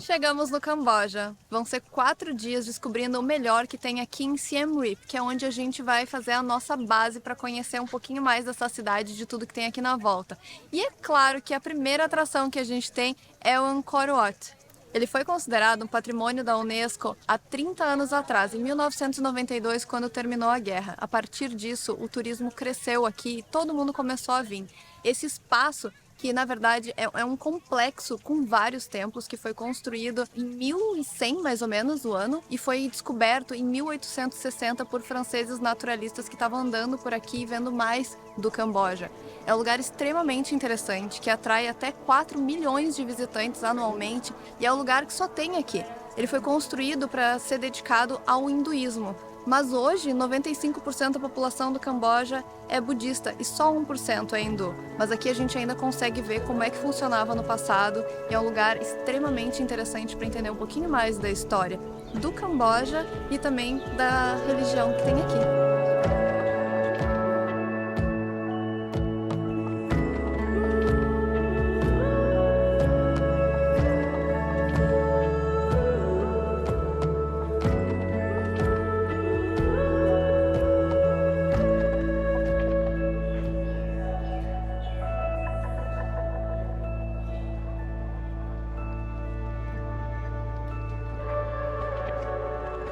Chegamos no Camboja. Vão ser 4 dias descobrindo o melhor que tem aqui em Siem Reap, que é onde a gente vai fazer a nossa base para conhecer um pouquinho mais dessa cidade, de tudo que tem aqui na volta. E é claro que a primeira atração que a gente tem é o Angkor Wat. Ele foi considerado um patrimônio da Unesco há 30 anos atrás, em 1992, quando terminou a guerra. A partir disso, o turismo cresceu aqui e todo mundo começou a vir. Esse espaço, que na verdade é um complexo com vários templos, que foi construído em 1100 mais ou menos o ano e foi descoberto em 1860 por franceses naturalistas que estavam andando por aqui e vendo mais do Camboja. É um lugar extremamente interessante que atrai até 4 milhões de visitantes anualmente e é um lugar que só tem aqui. Ele foi construído para ser dedicado ao hinduísmo. Mas hoje, 95% da população do Camboja é budista e só 1% é hindu. Mas aqui a gente ainda consegue ver como é que funcionava no passado e é um lugar extremamente interessante para entender um pouquinho mais da história do Camboja e também da religião que tem aqui.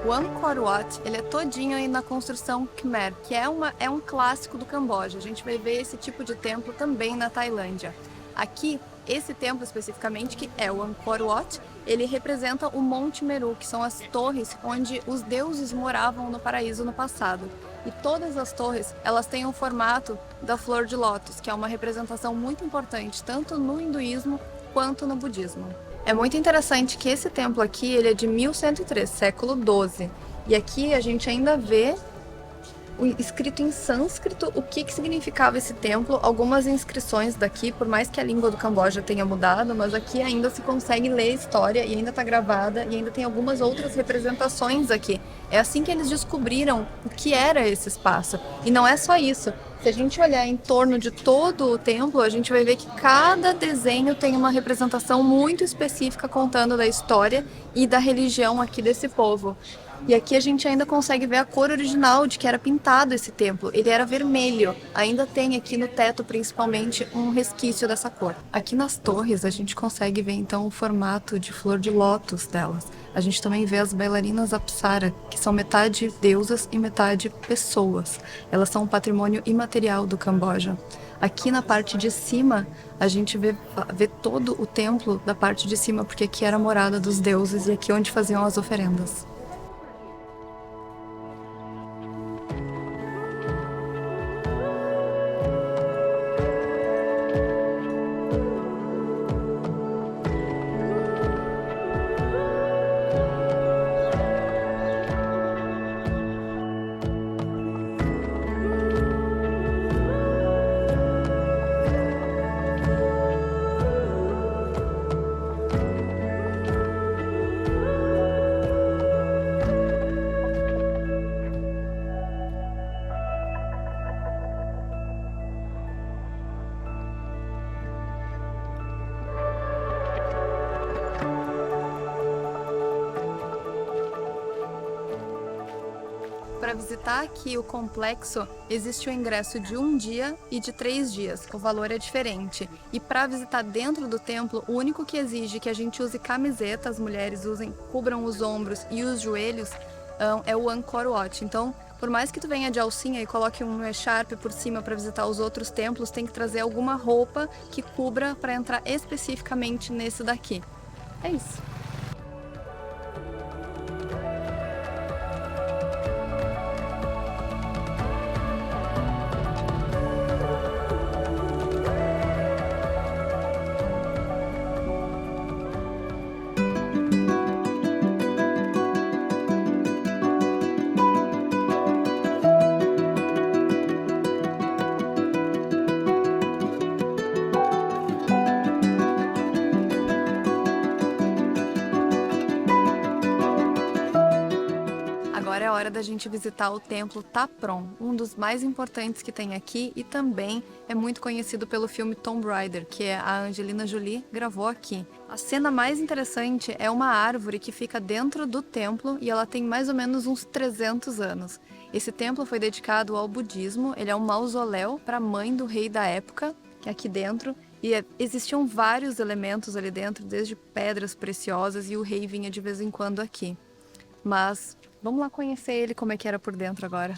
O Angkor Wat, ele é todinho aí na construção Khmer, que é um clássico do Camboja. A gente vai ver esse tipo de templo também na Tailândia. Aqui, esse templo especificamente, que é o Angkor Wat, ele representa o Monte Meru, que são as torres onde os deuses moravam no paraíso no passado. E todas as torres, elas têm o formato da flor de lótus, que é uma representação muito importante, tanto no hinduísmo quanto no budismo. É muito interessante que esse templo aqui, ele é de 1103, século XII. E aqui a gente ainda vê escrito em sânscrito o que significava esse templo. Algumas inscrições daqui, por mais que a língua do Camboja tenha mudado, mas aqui ainda se consegue ler a história e ainda está gravada e ainda tem algumas outras representações aqui. É assim que eles descobriram o que era esse espaço. E não é só isso. Se a gente olhar em torno de todo o templo, a gente vai ver que cada desenho tem uma representação muito específica contando da história e da religião aqui desse povo. E aqui a gente ainda consegue ver a cor original de que era pintado esse templo. Ele era vermelho. Ainda tem aqui no teto, principalmente, um resquício dessa cor. Aqui nas torres a gente consegue ver então o formato de flor de lótus delas. A gente também vê as bailarinas Apsara, que são metade deusas e metade pessoas. Elas são um patrimônio imaterial do Camboja. Aqui na parte de cima, a gente vê todo o templo da parte de cima, porque aqui era a morada dos deuses e aqui onde faziam as oferendas. Para visitar aqui o complexo, existe o ingresso de 1 dia e de 3 dias. O valor é diferente. E para visitar dentro do templo, o único que exige que a gente use camiseta, as mulheres cubram os ombros e os joelhos, é o Angkor Wat. Então, por mais que tu venha de alcinha e coloque um echarpe por cima para visitar os outros templos, tem que trazer alguma roupa que cubra para entrar especificamente nesse daqui. É isso. hora da gente visitar o Templo Taprom, um dos mais importantes que tem aqui e também é muito conhecido pelo filme Tomb Raider, que a Angelina Jolie gravou aqui. A cena mais interessante é uma árvore que fica dentro do templo e ela tem mais ou menos uns 300 anos. Esse templo foi dedicado ao budismo, ele é um mausoléu para a mãe do rei da época, que é aqui dentro, e existiam vários elementos ali dentro, desde pedras preciosas, e o rei vinha de vez em quando aqui. Mas vamos lá conhecer ele, como é que era por dentro agora.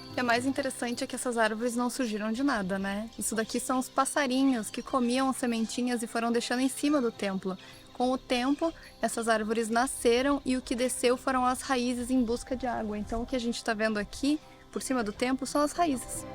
O que é mais interessante é que essas árvores não surgiram de nada, né? Isso daqui são os passarinhos que comiam as sementinhas e foram deixando em cima do templo. Com o tempo, essas árvores nasceram e o que desceu foram as raízes em busca de água. Então, o que a gente está vendo aqui, por cima do templo, são as raízes.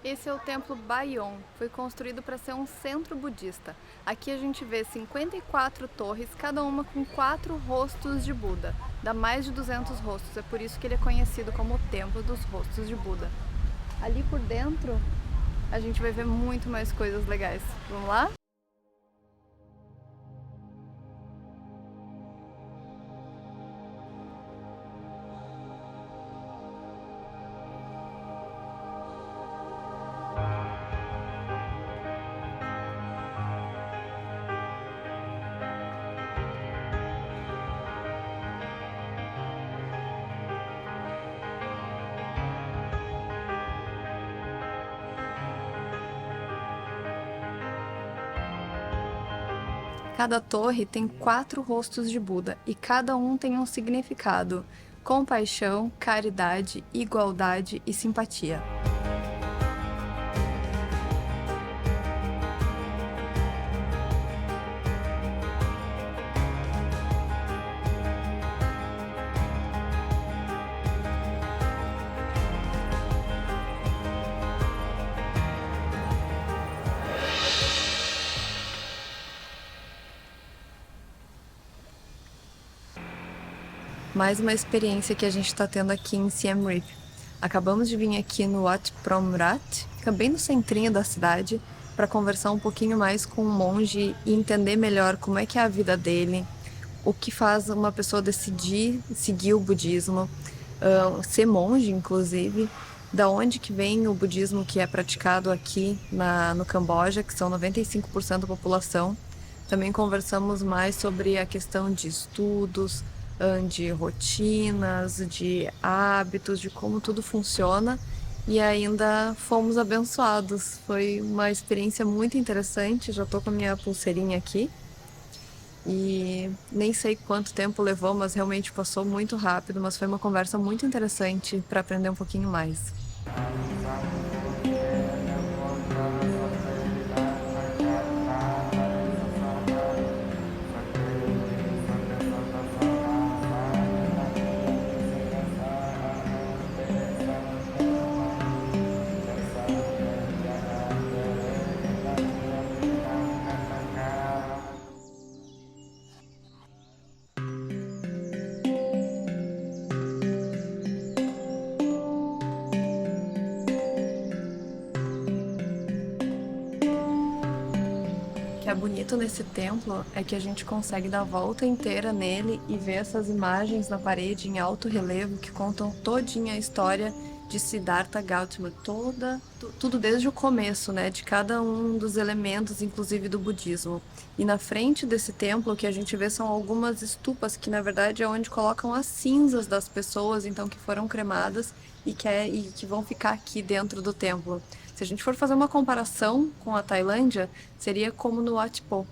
Esse é o templo Bayon, foi construído para ser um centro budista. Aqui a gente vê 54 torres, cada uma com 4 rostos de Buda. Dá mais de 200 rostos, é por isso que ele é conhecido como o Templo dos Rostos de Buda. Ali por dentro a gente vai ver muito mais coisas legais. Vamos lá? Cada torre tem 4 rostos de Buda e cada um tem um significado: compaixão, caridade, igualdade e simpatia. Mais uma experiência que a gente está tendo aqui em Siem Reap. Acabamos de vir aqui no Wat Phrom Rat, fica bem no centrinho da cidade, para conversar um pouquinho mais com um monge e entender melhor como é que é a vida dele, o que faz uma pessoa decidir seguir o budismo, ser monge, inclusive, da onde que vem o budismo que é praticado aqui no Camboja, que são 95% da população. Também conversamos mais sobre a questão de estudos, de rotinas, de hábitos, de como tudo funciona, e ainda fomos abençoados. Foi uma experiência muito interessante. Já tô com a minha pulseirinha aqui e nem sei quanto tempo levou, mas realmente passou muito rápido, mas foi uma conversa muito interessante para aprender um pouquinho mais. O que é bonito nesse templo é que a gente consegue dar a volta inteira nele e ver essas imagens na parede em alto relevo que contam todinha a história de Siddhartha Gautama, tudo desde o começo, né, de cada um dos elementos, inclusive do budismo. E na frente desse templo, o que a gente vê são algumas estupas, que na verdade é onde colocam as cinzas das pessoas, então, que foram cremadas e que vão ficar aqui dentro do templo. Se a gente for fazer uma comparação com a Tailândia, seria como no Wat Po.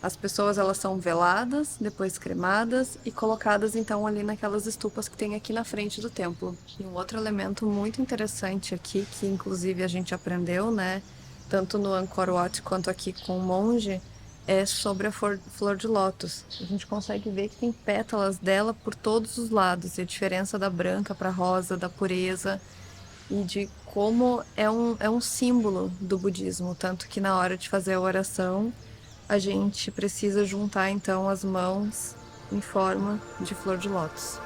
As pessoas, elas são veladas, depois cremadas e colocadas então ali naquelas estupas que tem aqui na frente do templo. E um outro elemento muito interessante aqui, que inclusive a gente aprendeu, né, tanto no Angkor Wat quanto aqui com o monge, é sobre a flor de lótus. A gente consegue ver que tem pétalas dela por todos os lados, e a diferença da branca para rosa, da pureza, e de como é um símbolo do budismo, tanto que na hora de fazer a oração, a gente precisa juntar então as mãos em forma de flor de lótus.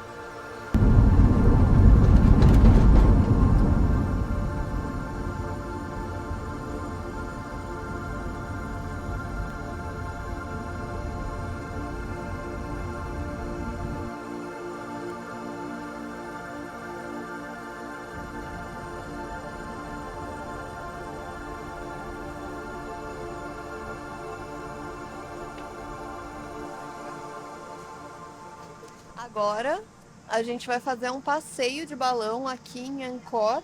Agora a gente vai fazer um passeio de balão aqui em Angkor,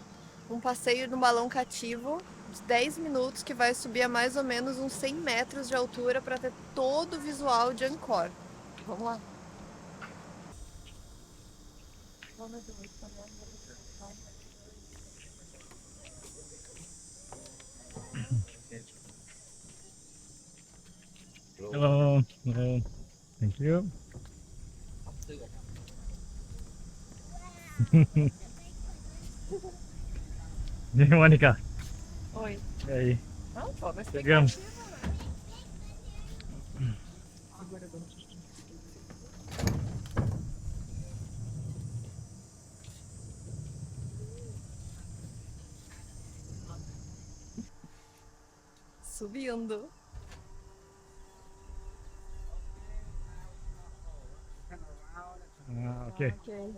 um passeio no balão cativo de 10 minutos que vai subir a mais ou menos uns 100 metros de altura para ter todo o visual de Angkor. Vamos lá. Hello. Hello. Thank you. E aí, Mônica? Oi. E aí? Não, pô, mas Chegamos. subindo. Ah, ok. Ok.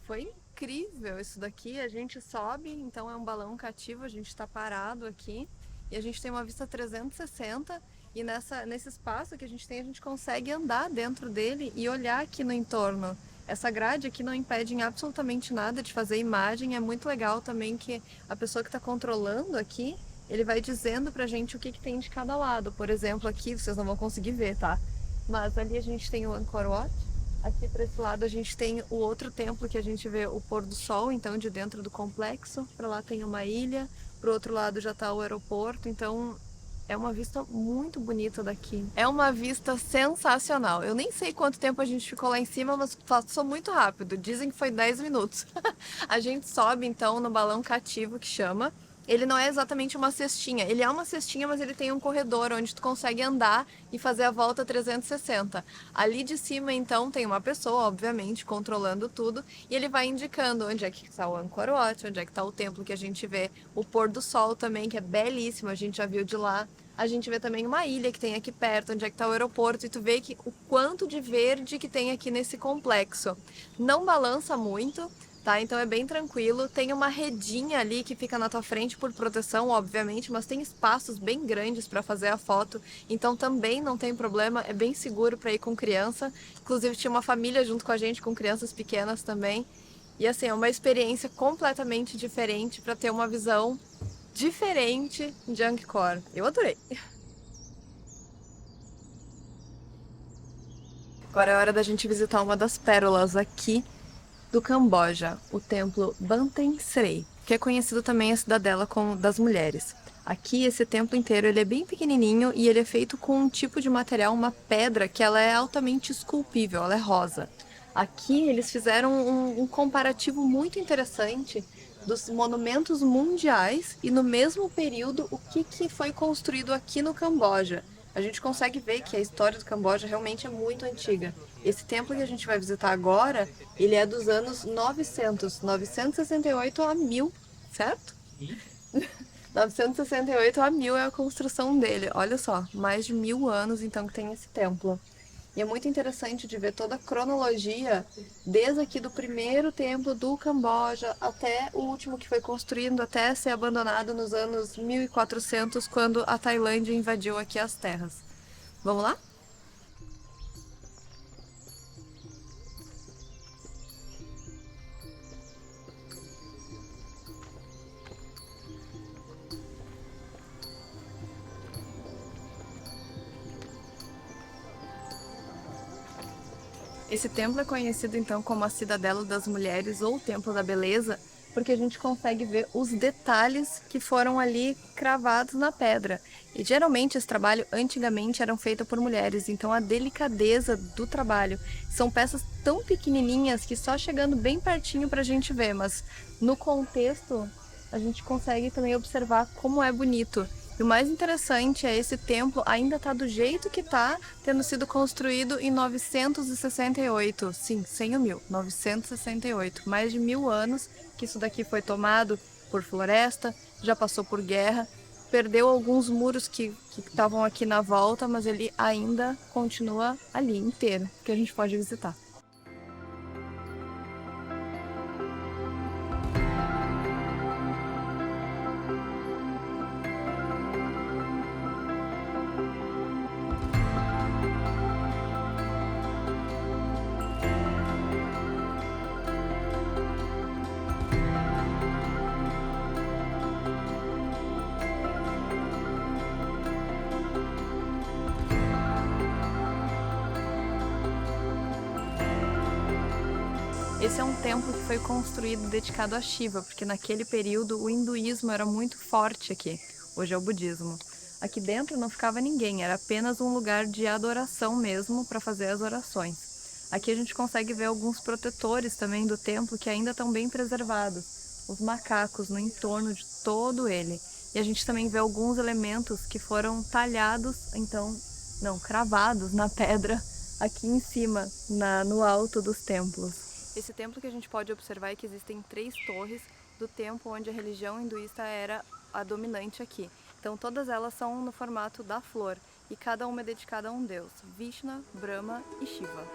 Foi incrível isso daqui. A gente sobe, então é um balão cativo, a gente está parado aqui e a gente tem uma vista 360 e nesse espaço que a gente consegue andar dentro dele e olhar aqui no entorno. Essa grade aqui não impede em absolutamente nada de fazer imagem. É muito legal também que a pessoa que está controlando aqui, ele vai dizendo pra gente o que tem de cada lado. Por exemplo, aqui vocês não vão conseguir ver, tá? Mas ali a gente tem o Angkor Wat. Aqui para esse lado a gente tem o outro templo que a gente vê o pôr do sol, então de dentro do complexo. Para lá tem uma ilha, para o outro lado já está o aeroporto, então é uma vista muito bonita daqui. É uma vista sensacional. Eu nem sei quanto tempo a gente ficou lá em cima, mas passou muito rápido. Dizem que foi 10 minutos. A gente sobe então no balão cativo que chama. Ele não é exatamente uma cestinha, ele é uma cestinha, mas ele tem um corredor onde tu consegue andar e fazer a volta 360. Ali de cima, então, tem uma pessoa, obviamente, controlando tudo, e ele vai indicando onde é que está o Angkor Wat, onde é que está o templo que a gente vê, o pôr do sol também, que é belíssimo, a gente já viu de lá. A gente vê também uma ilha que tem aqui perto, onde é que está o aeroporto, e tu vê que o quanto de verde que tem aqui nesse complexo. Não balança muito, tá? Então é bem tranquilo. Tem uma redinha ali que fica na tua frente por proteção, obviamente, mas tem espaços bem grandes para fazer a foto, então também não tem problema, é bem seguro para ir com criança. Inclusive tinha uma família junto com a gente, com crianças pequenas também. E assim, é uma experiência completamente diferente para ter uma visão diferente de Angkor. Eu adorei. Agora é hora da gente visitar uma das pérolas aqui do Camboja, o templo Banteay Srey, que é conhecido também a cidadela como das mulheres. Aqui esse templo inteiro ele é bem pequenininho e ele é feito com um tipo de material, uma pedra que ela é altamente esculpível, ela é rosa. Aqui eles fizeram um comparativo muito interessante dos monumentos mundiais e no mesmo período o que foi construído aqui no Camboja. A gente consegue ver que a história do Camboja realmente é muito antiga. Esse templo que a gente vai visitar agora, ele é dos anos 968 a 1000, certo? 968 a 1000 é a construção dele. Olha só, mais de 1000 anos então que tem esse templo. E é muito interessante de ver toda a cronologia, desde aqui do primeiro templo do Camboja até o último que foi construído, até ser abandonado nos anos 1400, quando a Tailândia invadiu aqui as terras. Vamos lá? Esse templo é conhecido então como a Cidadela das Mulheres ou Templo da Beleza, porque a gente consegue ver os detalhes que foram ali cravados na pedra. E geralmente esse trabalho antigamente eram feito por mulheres, então a delicadeza do trabalho. São peças tão pequenininhas que só chegando bem pertinho para a gente ver, mas no contexto a gente consegue também observar como é bonito. E o mais interessante é esse templo ainda está do jeito que está, tendo sido construído em 968. Sim, sem o 1000, 968. Mais de 1000 anos que isso daqui foi tomado por floresta, já passou por guerra, perdeu alguns muros que estavam aqui na volta, mas ele ainda continua ali inteiro, que a gente pode visitar. Esse é um templo que foi construído dedicado a Shiva, porque naquele período o hinduísmo era muito forte aqui. Hoje é o budismo. Aqui dentro não ficava ninguém, era apenas um lugar de adoração mesmo para fazer as orações. Aqui a gente consegue ver alguns protetores também do templo que ainda estão bem preservados. Os macacos no entorno de todo ele. E a gente também vê alguns elementos que foram talhados, cravados na pedra aqui em cima, no alto dos templos. Esse templo que a gente pode observar é que existem 3 torres do templo onde a religião hinduísta era a dominante aqui. Então todas elas são no formato da flor e cada uma é dedicada a um deus, Vishnu, Brahma e Shiva.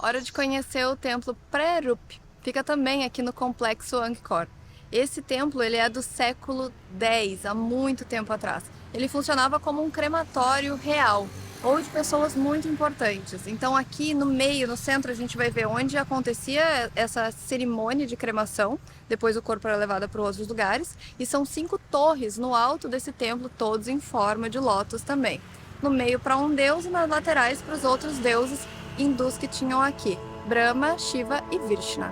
Hora de conhecer o templo Praerup. Fica também aqui no complexo Angkor. Esse templo ele é do século X, há muito tempo atrás. Ele funcionava como um crematório real, ou de pessoas muito importantes. Então aqui no meio, no centro, a gente vai ver onde acontecia essa cerimônia de cremação. Depois o corpo era levado para outros lugares. E são 5 torres no alto desse templo, todos em forma de lótus também. No meio para um deus e nas laterais para os outros deuses hindus que tinham aqui, Brahma, Shiva e Vishnu.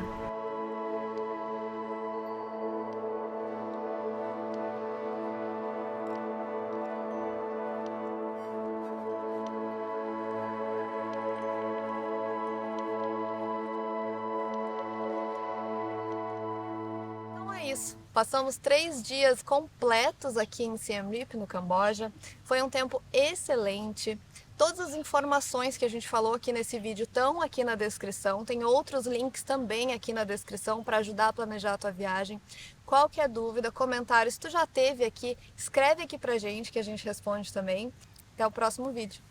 Então é isso. Passamos 3 dias completos aqui em Siem Reap, no Camboja. Foi um tempo excelente. Todas as informações que a gente falou aqui nesse vídeo estão aqui na descrição. Tem outros links também aqui na descrição para ajudar a planejar a tua viagem. Qualquer dúvida, comentário, se tu já esteve aqui, escreve aqui pra gente que a gente responde também. Até o próximo vídeo.